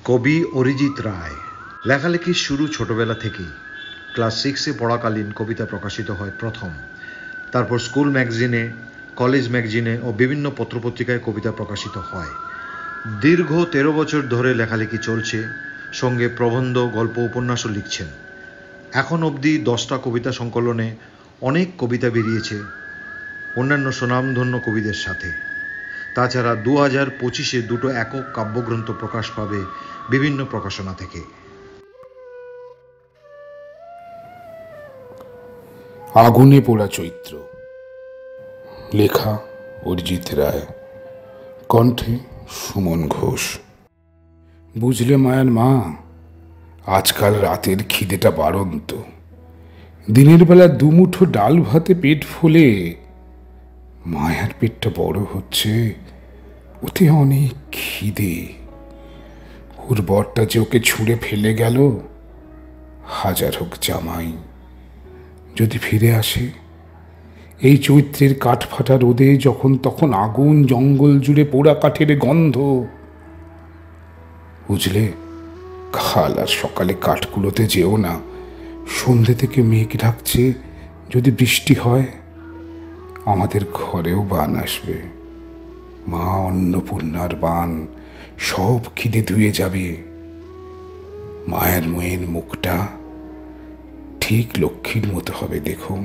কবি অরিজিৎ রায়। লেখালেখির শুরু ছোটবেলা থেকেই। ক্লাস 6-এ পড়াকালীন কবিতা প্রকাশিত হয় প্রথম। তারপর স্কুল ম্যাগাজিনে, কলেজ ম্যাগাজিনে ও বিভিন্ন পত্রপত্রিকায় কবিতা প্রকাশিত হয়। দীর্ঘ 13 বছর ধরে লেখালেখি চলছে, সঙ্গে প্রবন্ধ, গল্প, উপন্যাসও লিখছেন। এখন অবধি 10টা কবিতা সংকলনে অনেক কবিতা বেরিয়েছে অন্যান্য সুনামধন্য কবিদের সাথে। তাছাড়া 2025-এ 2টো একক কাব্যগ্রন্থ প্রকাশ পাবে বিভিন্ন প্রকাশনা থেকে। আগুনে পোড়া চৈত্র, লেখা অরিজিৎ রায়, কণ্ঠে সুমন ঘোষ। বুঝলে মায়ার মা, আজকাল রাতের খিদেটা বাড়ন্ত। দিনের বেলা দুমুঠো ডাল ভাতে পেট ফুলে, মায়ার পেটটা বড় হচ্ছে, ওতে অনেক খিদে। ওর বরটা যে ওকে ছুঁড়ে ফেলে গেল, হাজার হোক জামাই, যদি ফিরে আসে। এই চৈত্রের কাঠ ফাটা রোদে যখন তখন আগুন, জঙ্গল জুড়ে পোড়া কাঠের গন্ধ। বুঝলে, কাল আর সকালে কাঠগুলোতে যেও না, সন্ধ্যে থেকে মেঘ ঢাকছে, যদি বৃষ্টি হয়। আমাদের ঘরেও বান আসবে, মা অন্নপূর্ণার বান, সব খিদে ধুয়ে যাবে। মায়ের মেয়ের মুখটা ঠিক লক্ষ্মীর মতো হবে দেখুন।